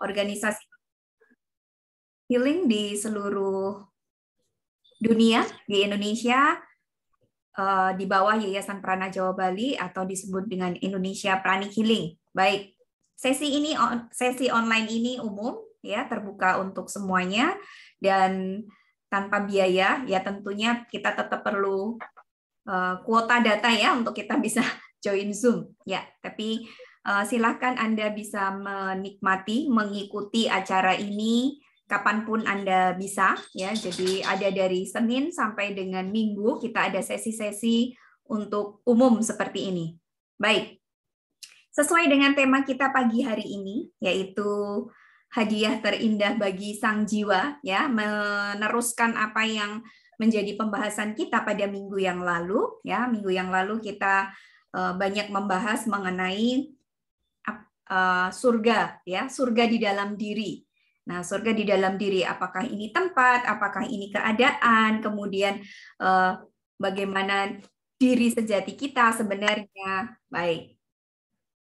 organisasi healing di seluruh dunia, di Indonesia, di bawah Yayasan Prana Jawa Bali atau disebut dengan Indonesia Pranic Healing. Baik, sesi online ini umum ya, terbuka untuk semuanya dan tanpa biaya. Ya tentunya kita tetap perlu kuota data ya untuk kita bisa join Zoom ya. Tapi silakan Anda bisa menikmati, mengikuti acara ini kapanpun Anda bisa ya. Jadi ada dari Senin sampai dengan Minggu kita ada sesi-sesi untuk umum seperti ini. Baik. Sesuai dengan tema kita pagi hari ini yaitu hadiah terindah bagi sang jiwa ya, meneruskan apa yang menjadi pembahasan kita pada minggu yang lalu ya. Minggu yang lalu kita banyak membahas mengenai surga ya, surga di dalam diri. Nah, surga di dalam diri, apakah ini tempat, apakah ini keadaan, kemudian bagaimana diri sejati kita sebenarnya. Baik,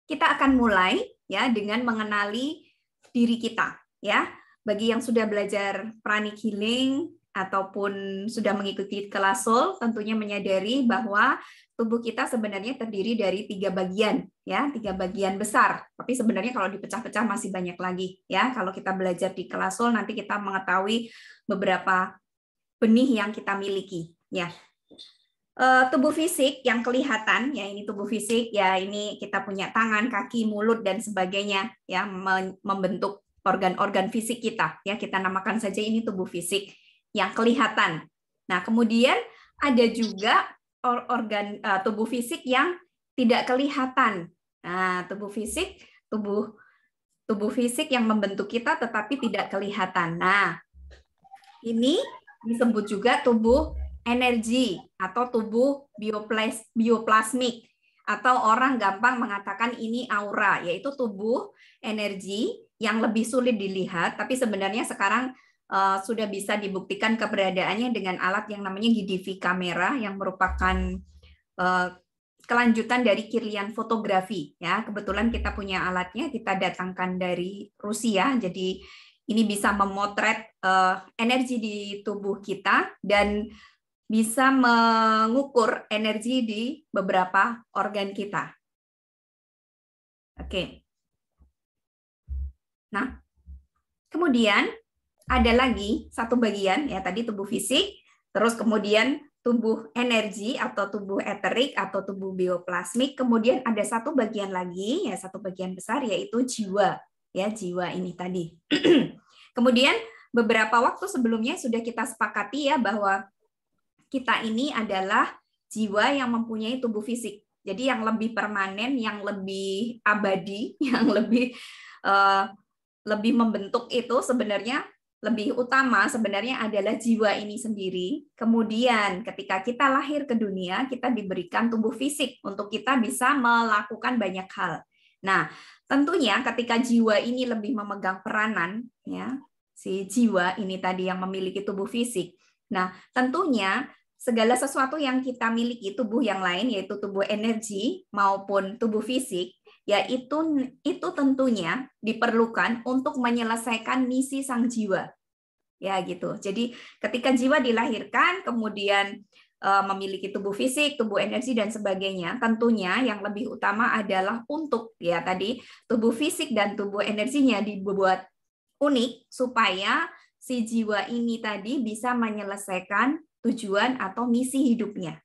kita akan mulai ya dengan mengenali diri kita ya. Bagi yang sudah belajar Pranic Healing ataupun sudah mengikuti kelas Soul, tentunya menyadari bahwa tubuh kita sebenarnya terdiri dari 3 bagian ya, 3 bagian besar. Tapi sebenarnya kalau dipecah-pecah masih banyak lagi ya. Kalau kita belajar di kelas Soul nanti kita mengetahui beberapa benih yang kita miliki ya. Tubuh fisik yang kelihatan ya, ini tubuh fisik ya, ini kita punya tangan, kaki, mulut dan sebagainya ya, membentuk organ-organ fisik kita ya. Kita namakan saja ini tubuh fisik yang kelihatan. Nah, kemudian ada juga organ tubuh fisik yang tidak kelihatan. Nah, tubuh fisik yang membentuk kita tetapi tidak kelihatan. Nah, ini disebut juga tubuh energi atau tubuh bioplasmik, atau orang gampang mengatakan ini aura, yaitu tubuh energi yang lebih sulit dilihat, tapi sebenarnya sekarang sudah bisa dibuktikan keberadaannya dengan alat yang namanya GDV kamera yang merupakan kelanjutan dari Kirlian fotografi ya. Kebetulan kita punya alatnya, kita datangkan dari Rusia, jadi ini bisa memotret energi di tubuh kita dan bisa mengukur energi di beberapa organ kita. Oke. Nah, kemudian ada lagi satu bagian ya, tadi tubuh fisik, terus kemudian tubuh energi atau tubuh eterik atau tubuh bioplasmik, kemudian ada satu bagian lagi ya, satu bagian besar yaitu jiwa ya, jiwa ini tadi. Kemudian beberapa waktu sebelumnya sudah kita sepakati ya bahwa kita ini adalah jiwa yang mempunyai tubuh fisik. Jadi yang lebih permanen, yang lebih abadi, yang lebih membentuk itu sebenarnya lebih utama sebenarnya adalah jiwa ini sendiri. Kemudian ketika kita lahir ke dunia, kita diberikan tubuh fisik untuk kita bisa melakukan banyak hal. Nah, tentunya ketika jiwa ini lebih memegang peranan, ya, si jiwa ini tadi yang memiliki tubuh fisik. Nah, tentunya segala sesuatu yang kita miliki, tubuh yang lain, yaitu tubuh energi maupun tubuh fisik, yaitu itu tentunya diperlukan untuk menyelesaikan misi sang jiwa. Ya gitu. Jadi ketika jiwa dilahirkan, kemudian memiliki tubuh fisik, tubuh energi dan sebagainya, tentunya yang lebih utama adalah untuk ya tadi tubuh fisik dan tubuh energinya dibuat unik supaya si jiwa ini tadi bisa menyelesaikan tujuan atau misi hidupnya.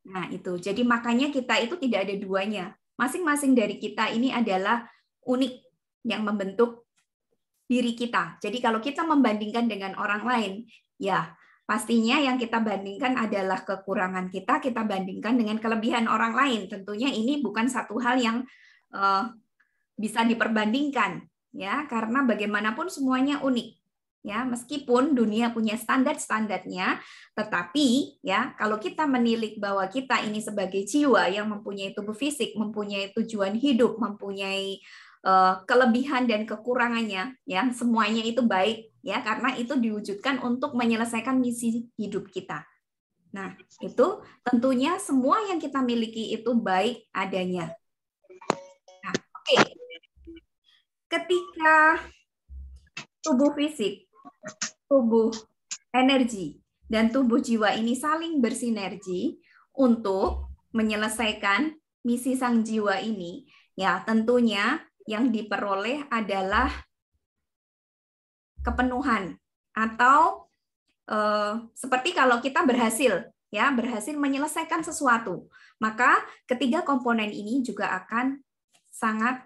Nah, itu. Jadi makanya kita itu tidak ada duanya. Masing-masing dari kita ini adalah unik yang membentuk diri kita. Jadi kalau kita membandingkan dengan orang lain, ya pastinya yang kita bandingkan adalah kekurangan kita bandingkan dengan kelebihan orang lain. Tentunya ini bukan satu hal yang bisa diperbandingkan, ya, karena bagaimanapun semuanya unik. Ya, meskipun dunia punya standar-standarnya, tetapi ya kalau kita menilik bahwa kita ini sebagai jiwa yang mempunyai tubuh fisik, mempunyai tujuan hidup, mempunyai kelebihan dan kekurangannya, ya semuanya itu baik, ya karena itu diwujudkan untuk menyelesaikan misi hidup kita. Nah, itu tentunya semua yang kita miliki itu baik adanya. Nah, oke. Ketika tubuh fisik, tubuh energi, dan tubuh jiwa ini saling bersinergi untuk menyelesaikan misi sang jiwa ini, ya tentunya yang diperoleh adalah kepenuhan atau seperti kalau kita berhasil menyelesaikan sesuatu, maka ketiga komponen ini juga akan sangat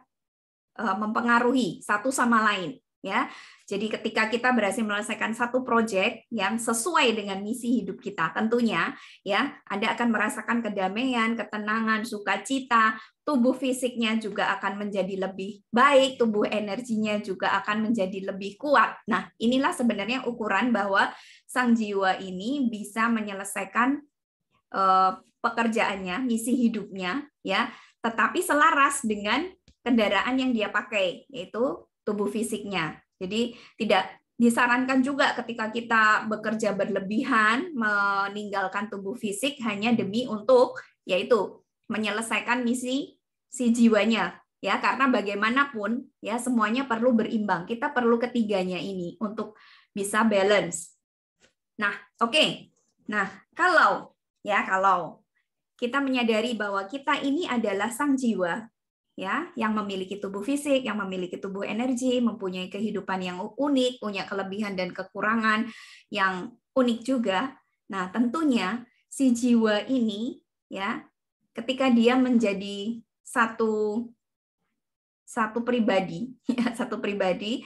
mempengaruhi satu sama lain, ya. Jadi ketika kita berhasil menyelesaikan satu proyek yang sesuai dengan misi hidup kita, tentunya ya Anda akan merasakan kedamaian, ketenangan, sukacita, tubuh fisiknya juga akan menjadi lebih baik, tubuh energinya juga akan menjadi lebih kuat. Nah, inilah sebenarnya ukuran bahwa sang jiwa ini bisa menyelesaikan pekerjaannya, misi hidupnya, ya, tetapi selaras dengan kendaraan yang dia pakai, yaitu tubuh fisiknya. Jadi tidak disarankan juga ketika kita bekerja berlebihan, meninggalkan tubuh fisik hanya demi untuk yaitu menyelesaikan misi si jiwanya, ya, karena bagaimanapun ya semuanya perlu berimbang. Kita perlu ketiganya ini untuk bisa balance. Nah, oke. Nah, kalau kita menyadari bahwa kita ini adalah sang jiwa, ya, yang memiliki tubuh fisik, yang memiliki tubuh energi, mempunyai kehidupan yang unik, punya kelebihan dan kekurangan yang unik juga. Nah, tentunya si jiwa ini, ya, ketika dia menjadi satu pribadi, ya, satu pribadi,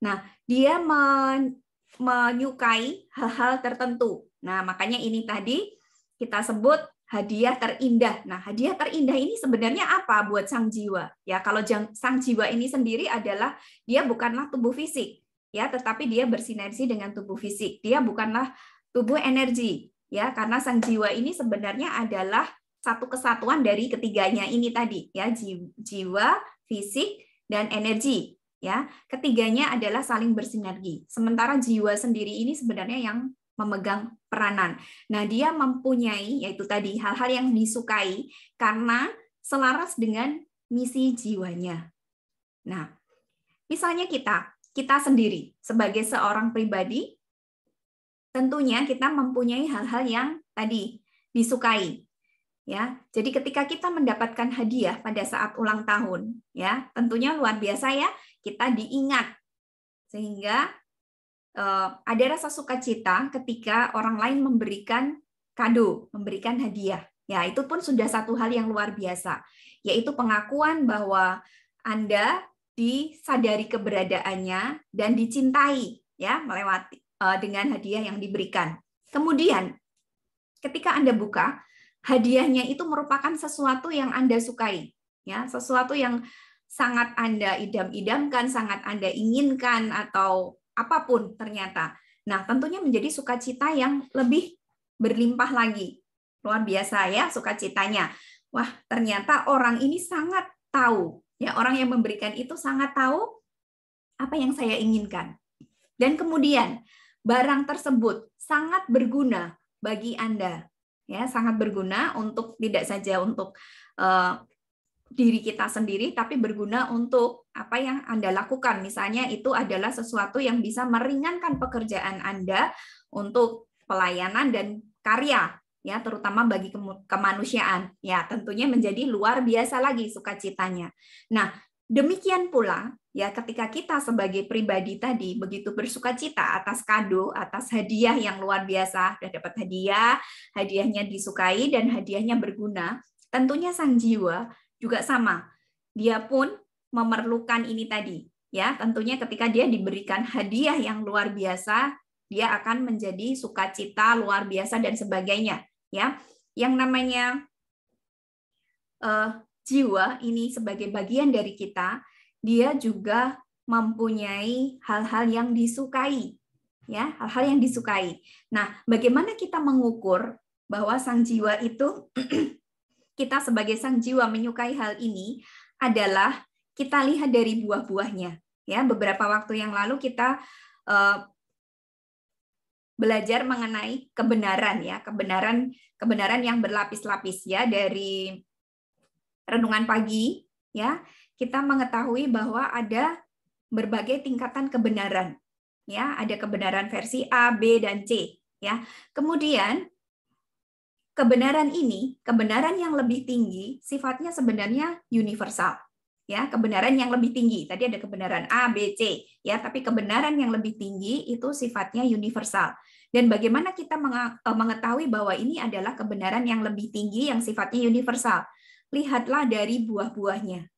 nah dia menyukai hal-hal tertentu. Nah, makanya ini tadi kita sebut hadiah terindah. Nah, hadiah terindah ini sebenarnya apa buat sang jiwa? Ya, kalau sang jiwa ini sendiri adalah dia bukanlah tubuh fisik, ya, tetapi dia bersinergi dengan tubuh fisik. Dia bukanlah tubuh energi, ya, karena sang jiwa ini sebenarnya adalah satu kesatuan dari ketiganya ini tadi, ya, jiwa, fisik, dan energi. Ya, ketiganya adalah saling bersinergi. Sementara jiwa sendiri ini sebenarnya yang memegang peranan. Nah, dia mempunyai yaitu tadi hal-hal yang disukai karena selaras dengan misi jiwanya. Nah, misalnya kita sendiri sebagai seorang pribadi, tentunya kita mempunyai hal-hal yang tadi disukai. Ya, jadi ketika kita mendapatkan hadiah pada saat ulang tahun, ya, tentunya luar biasa ya, kita diingat sehingga ada rasa sukacita ketika orang lain memberikan kado, memberikan hadiah. Ya, itu pun sudah satu hal yang luar biasa, yaitu pengakuan bahwa Anda disadari keberadaannya dan dicintai, ya, melewati dengan hadiah yang diberikan. Kemudian, ketika Anda buka, hadiahnya itu merupakan sesuatu yang Anda sukai, ya, sesuatu yang sangat Anda idam-idamkan, sangat Anda inginkan, atau apapun ternyata. Nah, tentunya menjadi sukacita yang lebih berlimpah lagi. Luar biasa ya sukacitanya. Wah, ternyata orang ini sangat tahu. Ya, orang yang memberikan itu sangat tahu apa yang saya inginkan. Dan kemudian barang tersebut sangat berguna bagi Anda. Ya, sangat berguna untuk tidak saja untuk diri kita sendiri, tapi berguna untuk apa yang Anda lakukan. Misalnya itu adalah sesuatu yang bisa meringankan pekerjaan Anda untuk pelayanan dan karya, ya, terutama bagi kemanusiaan. Ya, tentunya menjadi luar biasa lagi sukacitanya. Nah, demikian pula ya ketika kita sebagai pribadi tadi begitu bersukacita atas kado, atas hadiah yang luar biasa, sudah dapat hadiah, hadiahnya disukai dan hadiahnya berguna, tentunya sang jiwa juga sama. Dia pun memerlukan ini tadi, ya. Tentunya ketika dia diberikan hadiah yang luar biasa, dia akan menjadi sukacita luar biasa dan sebagainya, ya. Yang namanya jiwa ini sebagai bagian dari kita, dia juga mempunyai hal-hal yang disukai, ya, hal-hal yang disukai. Nah, bagaimana kita mengukur bahwa sang jiwa itu kita sebagai sang jiwa menyukai hal ini adalah kita lihat dari buah-buahnya. Ya, beberapa waktu yang lalu kita belajar mengenai kebenaran, ya, kebenaran yang berlapis-lapis, ya, dari renungan pagi, ya. Kita mengetahui bahwa ada berbagai tingkatan kebenaran, ya, ada kebenaran versi A, B, dan C, ya. Kemudian kebenaran ini, kebenaran yang lebih tinggi sifatnya sebenarnya universal. Ya, kebenaran yang lebih tinggi. Tadi ada kebenaran A, B, C, ya, tapi kebenaran yang lebih tinggi itu sifatnya universal. Dan bagaimana kita mengetahui bahwa ini adalah kebenaran yang lebih tinggi yang sifatnya universal? Lihatlah dari buah-buahnya.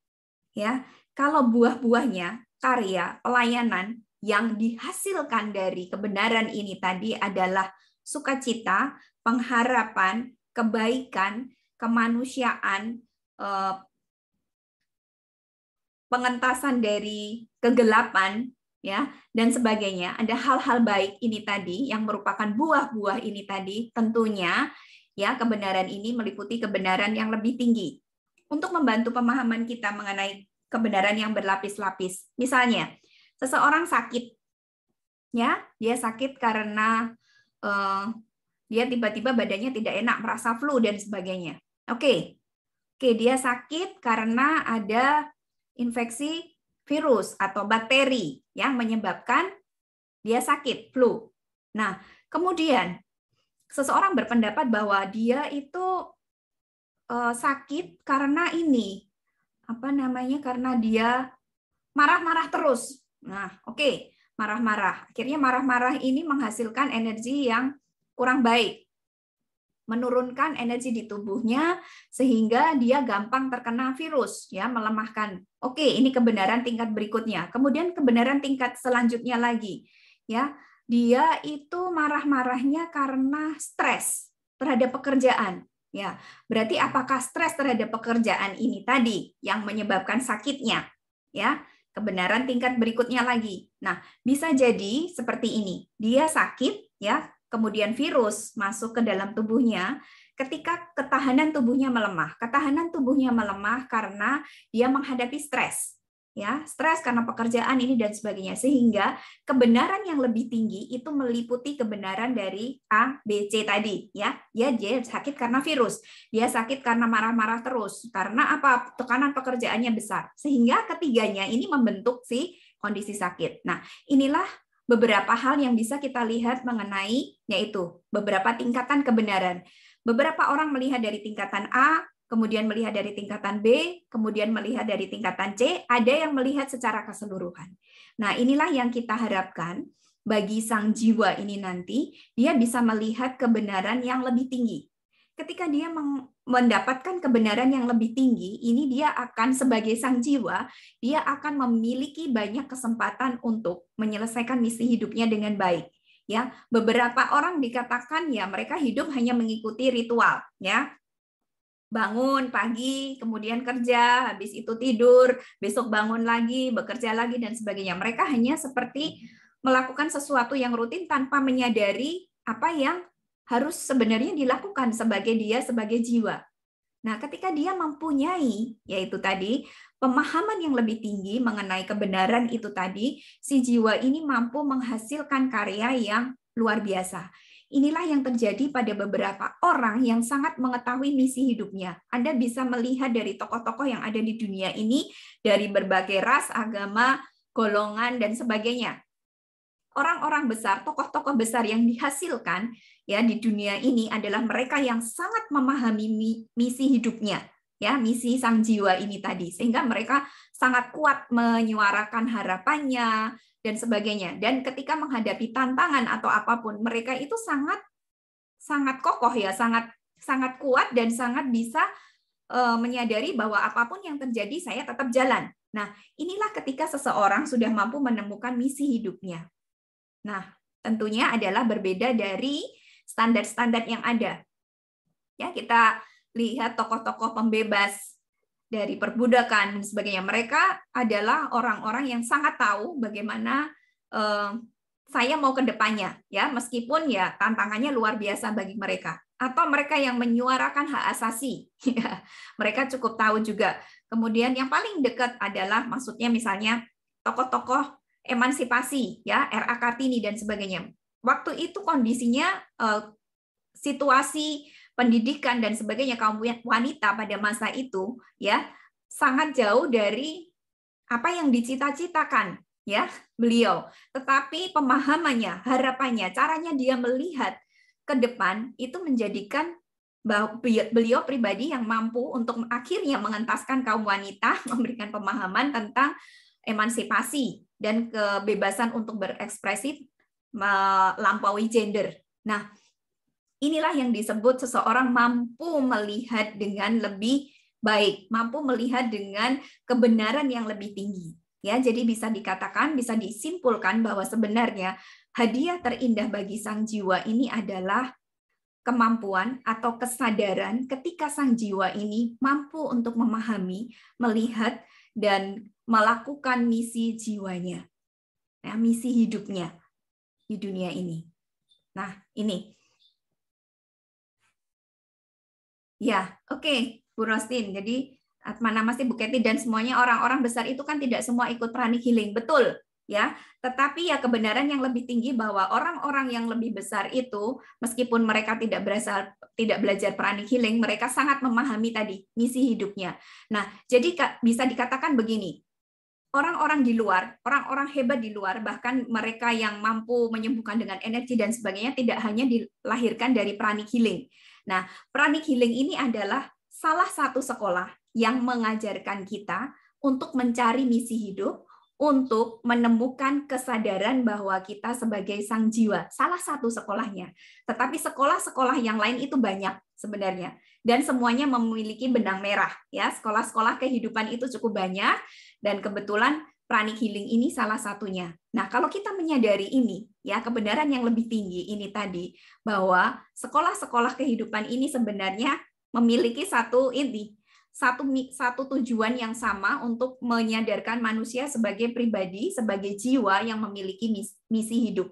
Ya, kalau buah-buahnya, karya, pelayanan yang dihasilkan dari kebenaran ini tadi adalah sukacita, pengharapan, kebaikan, kemanusiaan, pengentasan dari kegelapan, ya, dan sebagainya. Ada hal-hal baik ini tadi yang merupakan buah-buah ini tadi, tentunya ya kebenaran ini meliputi kebenaran yang lebih tinggi. Untuk membantu pemahaman kita mengenai kebenaran yang berlapis-lapis. Misalnya, seseorang sakit, ya, dia sakit karena dia tiba-tiba badannya tidak enak, merasa flu dan sebagainya. Oke, dia sakit karena ada infeksi virus atau bakteri yang menyebabkan dia sakit, flu. Nah, kemudian seseorang berpendapat bahwa dia itu sakit karena ini, karena dia marah-marah terus. Nah, oke, marah-marah. Akhirnya marah-marah ini menghasilkan energi yang kurang baik, menurunkan energi di tubuhnya sehingga dia gampang terkena virus, ya, melemahkan. Oke, ini kebenaran tingkat berikutnya. Kemudian kebenaran tingkat selanjutnya lagi, ya, dia itu marah-marahnya karena stres terhadap pekerjaan. Ya, berarti apakah stres terhadap pekerjaan ini tadi yang menyebabkan sakitnya? Ya, kebenaran tingkat berikutnya lagi. Nah, bisa jadi seperti ini. Dia sakit, ya, kemudian virus masuk ke dalam tubuhnya, ketika ketahanan tubuhnya melemah. Ketahanan tubuhnya melemah karena dia menghadapi stres. Ya, stres karena pekerjaan ini dan sebagainya. Sehingga kebenaran yang lebih tinggi itu meliputi kebenaran dari A, B, C tadi, ya. Dia sakit karena virus. Dia sakit karena marah-marah terus. Karena apa? Tekanan pekerjaannya besar. Sehingga ketiganya ini membentuk si kondisi sakit. Nah, inilah beberapa hal yang bisa kita lihat mengenai, yaitu beberapa tingkatan kebenaran. Beberapa orang melihat dari tingkatan A, kemudian melihat dari tingkatan B, kemudian melihat dari tingkatan C, ada yang melihat secara keseluruhan. Nah, inilah yang kita harapkan bagi sang jiwa ini nanti, dia bisa melihat kebenaran yang lebih tinggi. Ketika dia mendapatkan kebenaran yang lebih tinggi, ini dia akan sebagai sang jiwa, dia akan memiliki banyak kesempatan untuk menyelesaikan misi hidupnya dengan baik. Ya, beberapa orang dikatakan ya mereka hidup hanya mengikuti ritual, ya. Bangun pagi, kemudian kerja, habis itu tidur, besok bangun lagi, bekerja lagi dan sebagainya. Mereka hanya seperti melakukan sesuatu yang rutin tanpa menyadari apa yang harus sebenarnya dilakukan sebagai jiwa. Nah, ketika dia mempunyai, yaitu tadi, pemahaman yang lebih tinggi mengenai kebenaran itu tadi, si jiwa ini mampu menghasilkan karya yang luar biasa. Inilah yang terjadi pada beberapa orang yang sangat mengetahui misi hidupnya. Anda bisa melihat dari tokoh-tokoh yang ada di dunia ini, dari berbagai ras, agama, golongan, dan sebagainya. Orang-orang besar, tokoh-tokoh besar yang dihasilkan ya di dunia ini adalah mereka yang sangat memahami misi hidupnya, ya, misi sang jiwa ini tadi, sehingga mereka sangat kuat menyuarakan harapannya dan sebagainya. Dan ketika menghadapi tantangan atau apapun, mereka itu sangat kokoh ya, sangat kuat dan sangat bisa menyadari bahwa apapun yang terjadi saya tetap jalan. Nah, inilah ketika seseorang sudah mampu menemukan misi hidupnya. Nah, tentunya adalah berbeda dari standar-standar yang ada. Ya, kita lihat tokoh-tokoh pembebas dari perbudakan dan sebagainya. Mereka adalah orang-orang yang sangat tahu bagaimana saya mau ke depannya, ya, meskipun ya tantangannya luar biasa bagi mereka. Atau mereka yang menyuarakan hak asasi, ya, mereka cukup tahu juga. Kemudian yang paling dekat adalah, maksudnya misalnya tokoh-tokoh emansipasi, ya, R.A. Kartini dan sebagainya. Waktu itu kondisinya situasi pendidikan dan sebagainya kaum wanita pada masa itu ya sangat jauh dari apa yang dicita-citakan ya, beliau. Tetapi pemahamannya, harapannya, caranya dia melihat ke depan itu menjadikan beliau pribadi yang mampu untuk akhirnya mengentaskan kaum wanita, memberikan pemahaman tentang emansipasi dan kebebasan untuk berekspresi melampaui gender. Nah, inilah yang disebut seseorang mampu melihat dengan lebih baik, mampu melihat dengan kebenaran yang lebih tinggi. Ya, jadi bisa dikatakan, bisa disimpulkan bahwa sebenarnya hadiah terindah bagi sang jiwa ini adalah kemampuan atau kesadaran ketika sang jiwa ini mampu untuk memahami, melihat, dan melakukan misi jiwanya, ya, misi hidupnya di dunia ini. Nah, ini. Ya, oke, Bu Rostin. Jadi, mana masih Bu Keti dan semuanya orang-orang besar itu kan tidak semua ikut pranic healing, betul. Ya, tetapi ya kebenaran yang lebih tinggi bahwa orang-orang yang lebih besar itu meskipun mereka tidak belajar pranic healing, mereka sangat memahami tadi misi hidupnya. Nah, jadi bisa dikatakan begini, orang-orang di luar, orang-orang hebat di luar, bahkan mereka yang mampu menyembuhkan dengan energi dan sebagainya tidak hanya dilahirkan dari pranic healing. Nah, pranic healing ini adalah salah satu sekolah yang mengajarkan kita untuk mencari misi hidup, untuk menemukan kesadaran bahwa kita sebagai sang jiwa, salah satu sekolahnya. Tetapi sekolah-sekolah yang lain itu banyak sebenarnya, dan semuanya memiliki benang merah. Ya, sekolah-sekolah kehidupan itu cukup banyak, dan kebetulan pranic healing ini salah satunya. Nah, kalau kita menyadari ini, ya kebenaran yang lebih tinggi ini tadi, bahwa sekolah-sekolah kehidupan ini sebenarnya memiliki satu tujuan yang sama untuk menyadarkan manusia sebagai pribadi, sebagai jiwa yang memiliki misi hidup.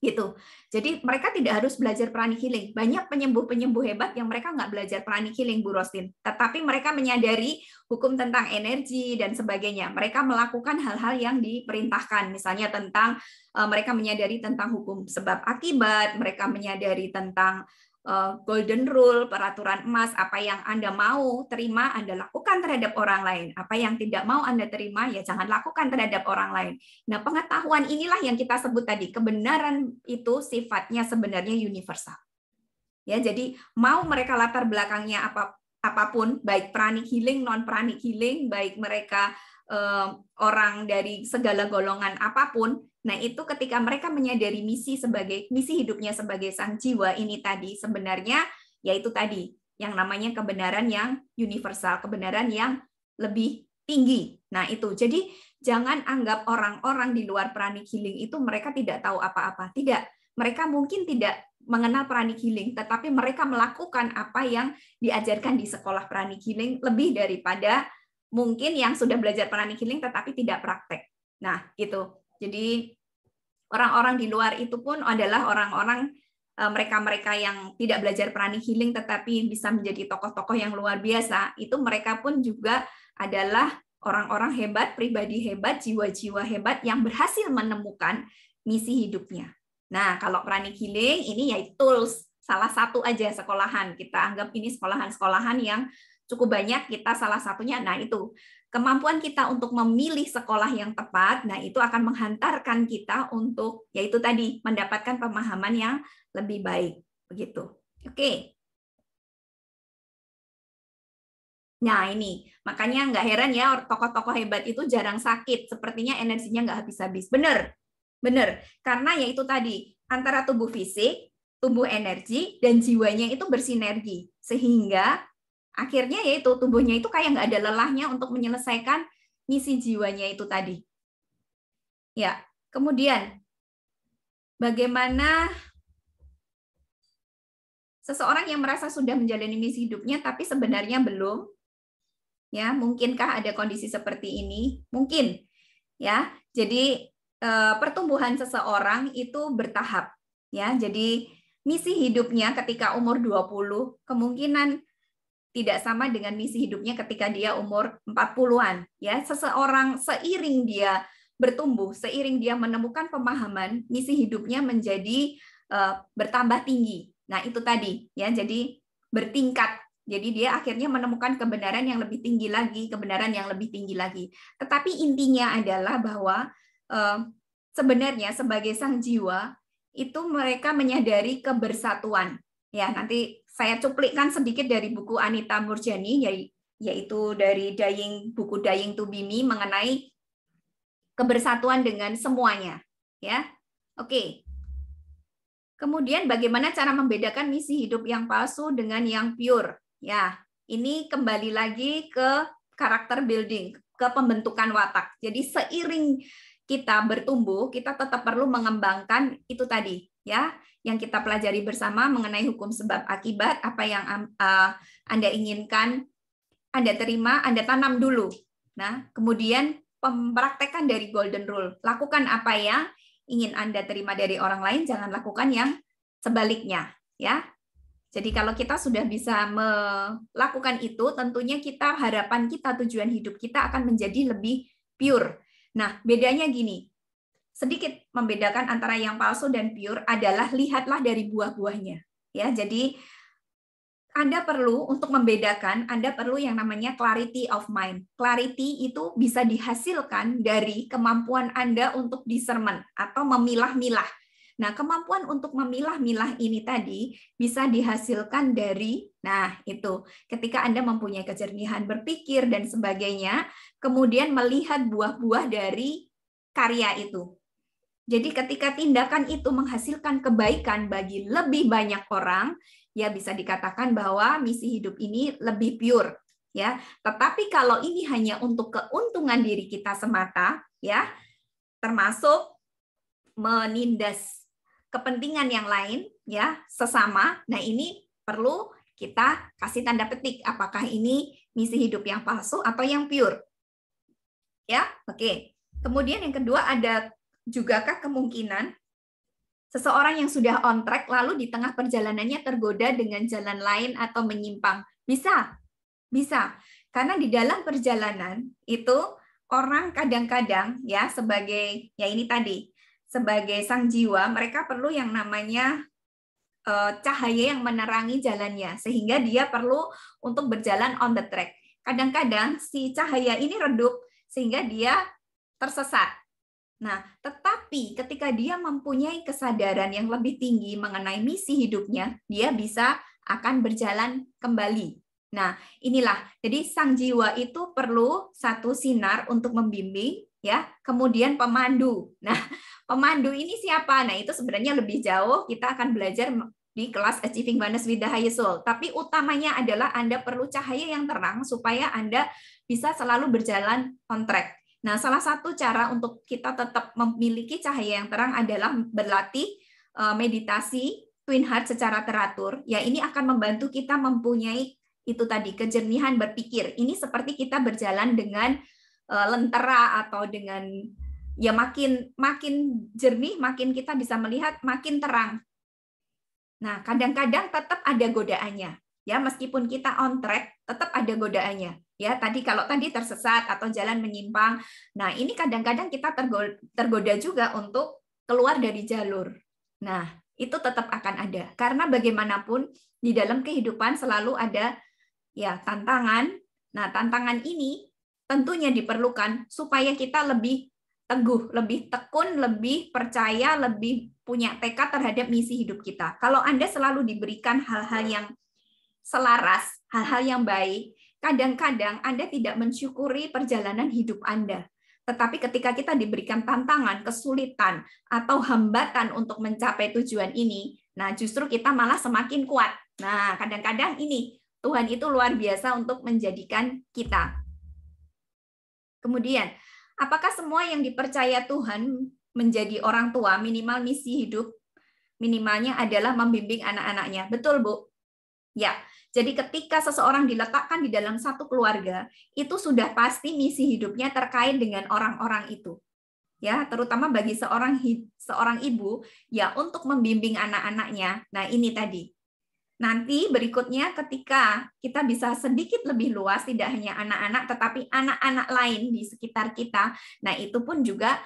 Gitu. Jadi mereka tidak harus belajar pranic healing. Banyak penyembuh-penyembuh hebat yang mereka nggak belajar pranic healing, Bu Rostin. Tetapi mereka menyadari hukum tentang energi dan sebagainya. Mereka melakukan hal-hal yang diperintahkan. Misalnya tentang mereka menyadari tentang hukum sebab akibat, mereka menyadari tentang golden rule, peraturan emas, apa yang Anda mau terima Anda lakukan terhadap orang lain. Apa yang tidak mau Anda terima, ya jangan lakukan terhadap orang lain. Nah, pengetahuan inilah yang kita sebut tadi, kebenaran itu sifatnya sebenarnya universal. Ya, jadi mau mereka latar belakangnya apapun, baik pranic healing, non pranic healing, baik mereka orang dari segala golongan apapun. Nah, itu ketika mereka menyadari misi hidupnya sebagai sang jiwa ini tadi, sebenarnya yaitu tadi yang namanya kebenaran yang universal, kebenaran yang lebih tinggi. Nah, itu. Jadi jangan anggap orang-orang di luar pranic healing itu mereka tidak tahu apa-apa. Tidak. Mereka mungkin tidak mengenal pranic healing, tetapi mereka melakukan apa yang diajarkan di sekolah pranic healing lebih daripada mungkin yang sudah belajar pranic healing tetapi tidak praktek. Nah, gitu. Jadi orang-orang di luar itu pun adalah orang-orang mereka-mereka yang tidak belajar pranic healing tetapi bisa menjadi tokoh-tokoh yang luar biasa. Itu mereka pun juga adalah orang-orang hebat, pribadi hebat, jiwa-jiwa hebat yang berhasil menemukan misi hidupnya. Nah, kalau pranic healing ini ya tools, salah satu aja sekolahan. Kita anggap ini sekolahan-sekolahan yang cukup banyak, kita salah satunya, nah itu kemampuan kita untuk memilih sekolah yang tepat, nah itu akan menghantarkan kita untuk, yaitu tadi, mendapatkan pemahaman yang lebih baik. Begitu. Oke. Nah ini, makanya nggak heran ya tokoh-tokoh hebat itu jarang sakit, sepertinya energinya nggak habis-habis. Bener, karena yaitu tadi, antara tubuh fisik, tubuh energi, dan jiwanya itu bersinergi, sehingga akhirnya yaitu tubuhnya itu kayak nggak ada lelahnya untuk menyelesaikan misi jiwanya itu tadi. Ya, kemudian bagaimana seseorang yang merasa sudah menjalani misi hidupnya tapi sebenarnya belum? Ya, mungkinkah ada kondisi seperti ini? Mungkin. Ya, jadi pertumbuhan seseorang itu bertahap. Ya, jadi misi hidupnya ketika umur 20 kemungkinan tidak sama dengan misi hidupnya ketika dia umur 40-an. Ya, seseorang seiring dia bertumbuh, seiring dia menemukan pemahaman, misi hidupnya menjadi bertambah tinggi. Nah, itu tadi ya, jadi bertingkat. Jadi dia akhirnya menemukan kebenaran yang lebih tinggi lagi, kebenaran yang lebih tinggi lagi. Tetapi intinya adalah bahwa sebenarnya sebagai sang jiwa itu mereka menyadari kebersatuan. Ya, nanti saya cuplikkan sedikit dari buku Anita Murjani, yaitu dari buku Dying to Be Me mengenai kebersatuan dengan semuanya. Ya, oke. Kemudian bagaimana cara membedakan misi hidup yang palsu dengan yang pure? Ya, ini kembali lagi ke karakter building, ke pembentukan watak. Jadi seiring kita bertumbuh, kita tetap perlu mengembangkan itu tadi, ya, yang kita pelajari bersama mengenai hukum sebab akibat, apa yang Anda inginkan, Anda terima, Anda tanam dulu. Nah, kemudian mempraktekkan dari golden rule. Lakukan apa yang ingin Anda terima dari orang lain, jangan lakukan yang sebaliknya, ya. Jadi kalau kita sudah bisa melakukan itu, tentunya harapan kita, tujuan hidup kita akan menjadi lebih pure. Nah, bedanya gini, sedikit membedakan antara yang palsu dan pure adalah lihatlah dari buah-buahnya. Ya, jadi Anda perlu untuk membedakan, Anda perlu yang namanya clarity of mind. Clarity itu bisa dihasilkan dari kemampuan Anda untuk discernment atau memilah-milah. Nah, kemampuan untuk memilah-milah ini tadi bisa dihasilkan dari, nah itu, ketika Anda mempunyai kejernihan berpikir dan sebagainya, kemudian melihat buah-buah dari karya itu. Jadi ketika tindakan itu menghasilkan kebaikan bagi lebih banyak orang, ya bisa dikatakan bahwa misi hidup ini lebih pure, ya. Tetapi kalau ini hanya untuk keuntungan diri kita semata, ya, termasuk menindas kepentingan yang lain, ya, sesama. Nah, ini perlu kita kasih tanda petik apakah ini misi hidup yang palsu atau yang pure. Ya, oke. Kemudian yang kedua, ada jugakah kemungkinan seseorang yang sudah on track lalu di tengah perjalanannya tergoda dengan jalan lain atau menyimpang? Bisa. Bisa. Karena di dalam perjalanan itu orang kadang-kadang ya sebagai ya ini tadi sebagai sang jiwa mereka perlu yang namanya cahaya yang menerangi jalannya sehingga dia perlu untuk berjalan on the track. Kadang-kadang si cahaya ini redup sehingga dia tersesat. Nah, tetapi ketika dia mempunyai kesadaran yang lebih tinggi mengenai misi hidupnya, dia bisa akan berjalan kembali. Nah, inilah. Jadi sang jiwa itu perlu satu sinar untuk membimbing, ya. Kemudian pemandu. Nah, pemandu ini siapa? Nah, itu sebenarnya lebih jauh kita akan belajar di kelas Achieving Oneness with the Highest Soul. Tapi utamanya adalah Anda perlu cahaya yang terang supaya Anda bisa selalu berjalan on track. Nah, salah satu cara untuk kita tetap memiliki cahaya yang terang adalah berlatih meditasi Twin Heart secara teratur. Ya, ini akan membantu kita mempunyai itu tadi kejernihan berpikir. Ini seperti kita berjalan dengan lentera atau dengan ya makin jernih, makin kita bisa melihat makin terang. Nah, kadang-kadang tetap ada godaannya. Ya, meskipun kita on track, tetap ada godaannya. Ya, kalau tadi tersesat atau jalan menyimpang. Nah, ini kadang-kadang kita tergoda juga untuk keluar dari jalur. Nah, itu tetap akan ada. Karena bagaimanapun di dalam kehidupan selalu ada ya tantangan. Nah, tantangan ini tentunya diperlukan supaya kita lebih teguh, lebih tekun, lebih percaya, lebih punya tekad terhadap misi hidup kita. Kalau Anda selalu diberikan hal-hal yang selaras, hal-hal yang baik, kadang-kadang Anda tidak mensyukuri perjalanan hidup Anda. Tetapi ketika kita diberikan tantangan, kesulitan, atau hambatan untuk mencapai tujuan ini, nah justru kita malah semakin kuat. Nah, kadang-kadang ini, Tuhan itu luar biasa untuk menjadikan kita. Kemudian, apakah semua yang dipercaya Tuhan menjadi orang tua, minimal misi hidup, minimalnya adalah membimbing anak-anaknya? Betul, Bu? Ya, jadi ketika seseorang diletakkan di dalam satu keluarga, itu sudah pasti misi hidupnya terkait dengan orang-orang itu. Ya, terutama bagi seorang ibu, ya untuk membimbing anak-anaknya. Nah, ini tadi. Nanti berikutnya ketika kita bisa sedikit lebih luas, tidak hanya anak-anak, tetapi anak-anak lain di sekitar kita, nah itu pun juga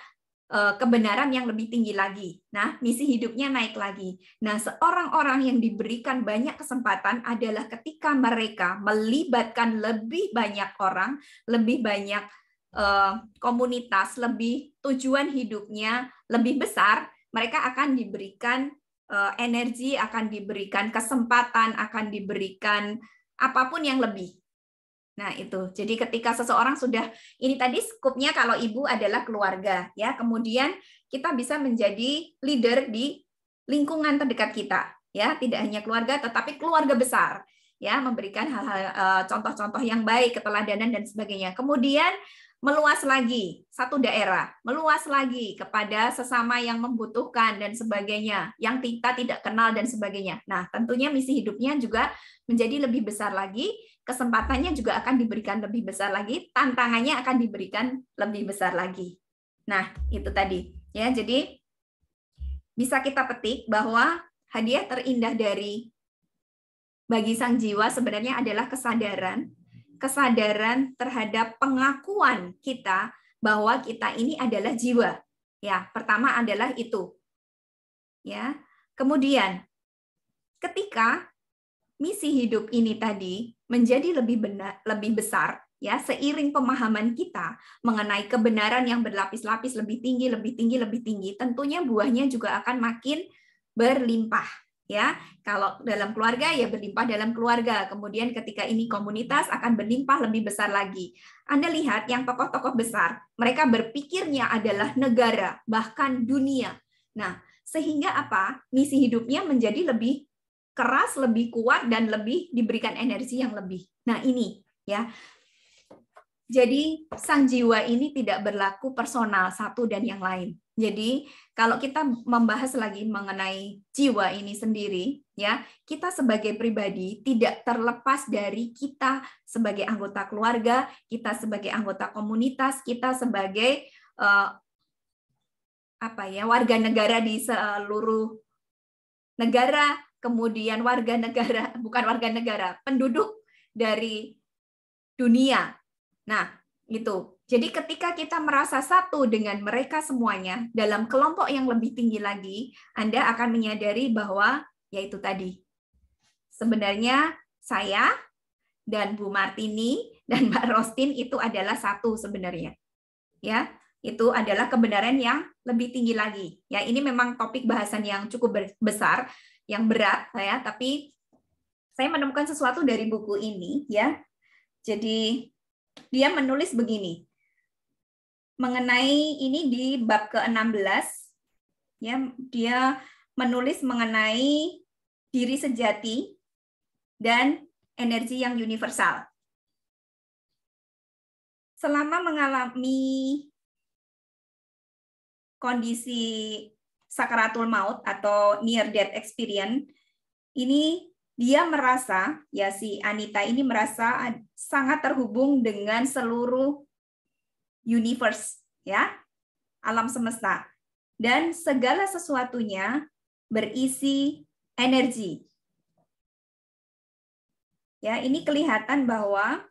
kebenaran yang lebih tinggi lagi. Nah, misi hidupnya naik lagi. Nah, seorang-orang yang diberikan banyak kesempatan adalah ketika mereka melibatkan lebih banyak orang, lebih banyak komunitas, lebih tujuan hidupnya lebih besar, mereka akan diberikan energi, akan diberikan kesempatan, akan diberikan apapun yang lebih. Nah, itu. Jadi ketika seseorang sudah, ini tadi skupnya kalau ibu adalah keluarga, ya. Kemudian kita bisa menjadi leader di lingkungan terdekat kita, ya. Tidak hanya keluarga, tetapi keluarga besar, ya, memberikan hal-hal contoh-contoh yang baik, keteladanan dan sebagainya. Kemudian meluas lagi, satu daerah, meluas lagi kepada sesama yang membutuhkan dan sebagainya, yang kita tidak kenal dan sebagainya. Nah, tentunya misi hidupnya juga menjadi lebih besar lagi, kesempatannya juga akan diberikan lebih besar lagi, tantangannya akan diberikan lebih besar lagi. Nah, itu tadi. Ya, jadi bisa kita petik bahwa hadiah terindah dari bagi sang jiwa sebenarnya adalah kesadaran terhadap pengakuan kita bahwa kita ini adalah jiwa. Ya, pertama adalah itu. Ya. Kemudian ketika misi hidup ini tadi menjadi lebih besar, ya, seiring pemahaman kita mengenai kebenaran yang berlapis-lapis, lebih tinggi, lebih tinggi, lebih tinggi, tentunya buahnya juga akan makin berlimpah. Ya, kalau dalam keluarga ya berlimpah dalam keluarga. Kemudian ketika ini komunitas akan berlimpah lebih besar lagi. Anda lihat yang tokoh-tokoh besar, mereka berpikirnya adalah negara, bahkan dunia. Nah, sehingga apa? Misi hidupnya menjadi lebih keras, lebih kuat, dan lebih diberikan energi yang lebih. Nah, ini ya. Jadi sang jiwa ini tidak berlaku personal satu dan yang lain. Jadi kalau kita membahas lagi mengenai jiwa ini sendiri, ya, kita sebagai pribadi tidak terlepas dari kita sebagai anggota keluarga, kita sebagai anggota komunitas, kita sebagai warga negara di seluruh negara, kemudian penduduk dari dunia. Nah, itu. Jadi ketika kita merasa satu dengan mereka semuanya dalam kelompok yang lebih tinggi lagi, Anda akan menyadari bahwa yaitu tadi. Sebenarnya saya dan Bu Martini dan Mbak Rostin itu adalah satu sebenarnya. Ya, itu adalah kebenaran yang lebih tinggi lagi. Ya, ini memang topik bahasan yang cukup besar, yang berat, ya, tapi saya menemukan sesuatu dari buku ini, ya. Jadi dia menulis begini mengenai ini di bab ke-16, ya, dia menulis mengenai diri sejati dan energi yang universal. Selama mengalami kondisi sakaratul maut atau near death experience, ini dia merasa, ya, si Anita ini merasa sangat terhubung dengan seluruh universe, ya, alam semesta, dan segala sesuatunya berisi energi. Ya, ini kelihatan bahwa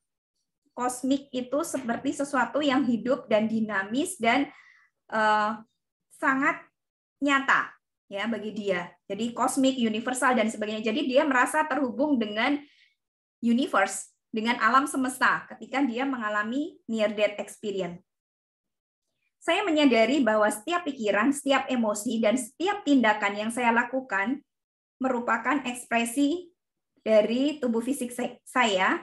kosmik itu seperti sesuatu yang hidup dan dinamis dan sangat nyata, ya, bagi dia. Jadi kosmik, universal dan sebagainya. Jadi dia merasa terhubung dengan universe, dengan alam semesta ketika dia mengalami near death experience. Saya menyadari bahwa setiap pikiran, setiap emosi, dan setiap tindakan yang saya lakukan merupakan ekspresi dari tubuh fisik saya,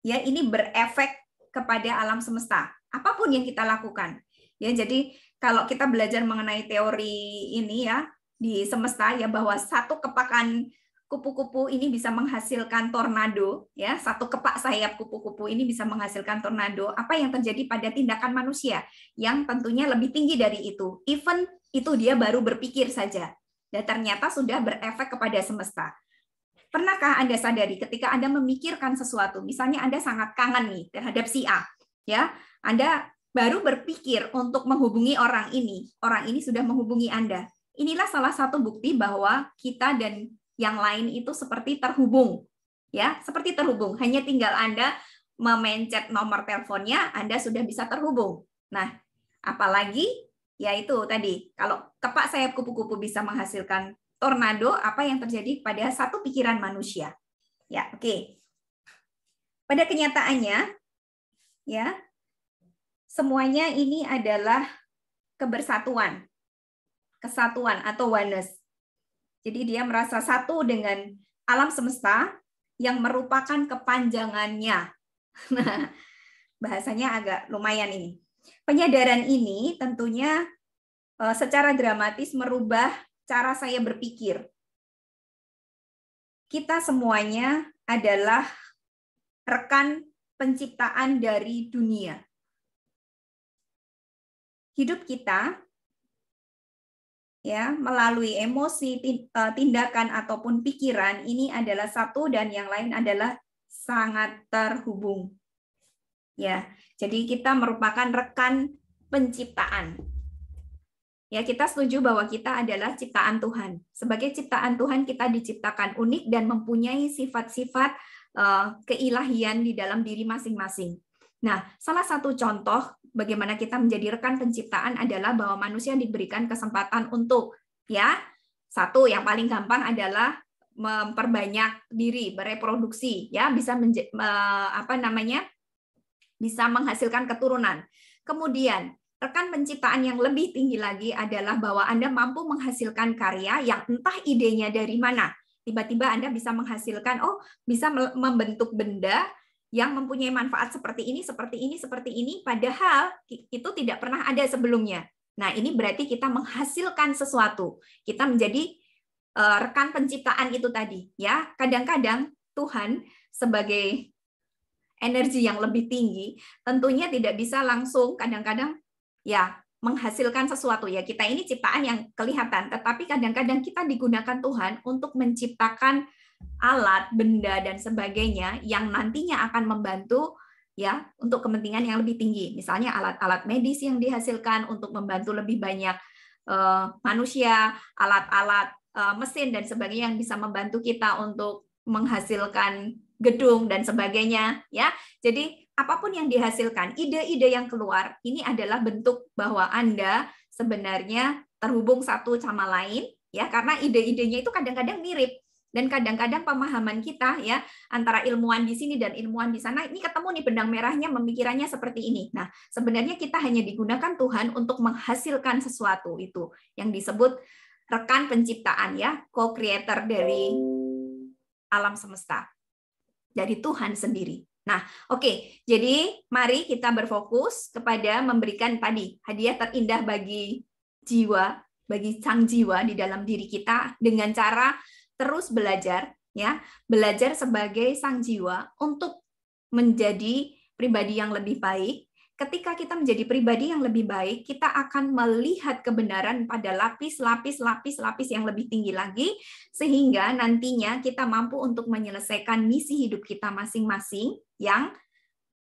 ya, ini berefek kepada alam semesta. Apapun yang kita lakukan. Ya, jadi kalau kita belajar mengenai teori ini, ya, di semesta, ya, bahwa satu kepakan kupu-kupu ini bisa menghasilkan tornado, ya, satu kepak sayap kupu-kupu ini bisa menghasilkan tornado. Apa yang terjadi pada tindakan manusia yang tentunya lebih tinggi dari itu? Even itu dia baru berpikir saja, dan ternyata sudah berefek kepada semesta. Pernahkah Anda sadari ketika Anda memikirkan sesuatu, misalnya Anda sangat kangen nih terhadap si A, ya, Anda baru berpikir untuk menghubungi orang ini sudah menghubungi Anda. Inilah salah satu bukti bahwa kita dan yang lain itu seperti terhubung, ya, seperti terhubung. Hanya tinggal Anda memencet nomor teleponnya, Anda sudah bisa terhubung. Nah, apalagi ya itu tadi, kalau kepak sayap kupu-kupu bisa menghasilkan tornado, apa yang terjadi pada satu pikiran manusia? Ya, oke. Pada kenyataannya, ya, semuanya ini adalah kebersatuan, kesatuan atau oneness. Jadi dia merasa satu dengan alam semesta yang merupakan kepanjangannya. Nah, bahasanya agak lumayan ini. Penyadaran ini tentunya secara dramatis merubah cara saya berpikir. Kita semuanya adalah rekan penciptaan dari dunia. Hidup kita ya melalui emosi, tindakan ataupun pikiran ini adalah satu dan yang lain adalah sangat terhubung. Ya, jadi kita merupakan rekan penciptaan. Ya, kita setuju bahwa kita adalah ciptaan Tuhan. Sebagai ciptaan Tuhan kita diciptakan unik dan mempunyai sifat-sifat keilahian di dalam diri masing-masing. Nah, salah satu contoh bagaimana kita menjadi rekan penciptaan adalah bahwa manusia diberikan kesempatan untuk ya, satu yang paling gampang adalah memperbanyak diri, bereproduksi, ya, bisa bisa menghasilkan keturunan. Kemudian, rekan penciptaan yang lebih tinggi lagi adalah bahwa Anda mampu menghasilkan karya yang entah idenya dari mana. Tiba-tiba Anda bisa menghasilkan, bisa membentuk benda yang mempunyai manfaat seperti ini, padahal itu tidak pernah ada sebelumnya. Nah, ini berarti kita menghasilkan sesuatu. Kita menjadi rekan penciptaan itu tadi. Ya, kadang-kadang Tuhan sebagai energi yang lebih tinggi, tentunya tidak bisa langsung kadang-kadang ya menghasilkan sesuatu ya. Kita ini ciptaan yang kelihatan, tetapi kadang-kadang kita digunakan Tuhan untuk menciptakan alat, benda dan sebagainya yang nantinya akan membantu ya untuk kepentingan yang lebih tinggi. Misalnya alat-alat medis yang dihasilkan untuk membantu lebih banyak manusia, alat-alat mesin dan sebagainya yang bisa membantu kita untuk menghasilkan gedung dan sebagainya ya. Jadi apapun yang dihasilkan, ide-ide yang keluar ini adalah bentuk bahwa Anda sebenarnya terhubung satu sama lain ya, karena ide-idenya itu kadang-kadang mirip dan kadang-kadang pemahaman kita ya antara ilmuwan di sini dan ilmuwan di sana ini ketemu nih benang merahnya, pemikirannya seperti ini. Nah, sebenarnya kita hanya digunakan Tuhan untuk menghasilkan sesuatu, itu yang disebut rekan penciptaan ya, co-creator dari alam semesta, dari Tuhan sendiri. Nah, oke. Jadi mari kita berfokus kepada memberikan tadi hadiah terindah bagi jiwa, bagi sang jiwa di dalam diri kita dengan cara terus belajar ya, belajar sebagai sang jiwa untuk menjadi pribadi yang lebih baik. Ketika kita menjadi pribadi yang lebih baik, kita akan melihat kebenaran pada lapis-lapis yang lebih tinggi lagi, sehingga nantinya kita mampu untuk menyelesaikan misi hidup kita masing-masing yang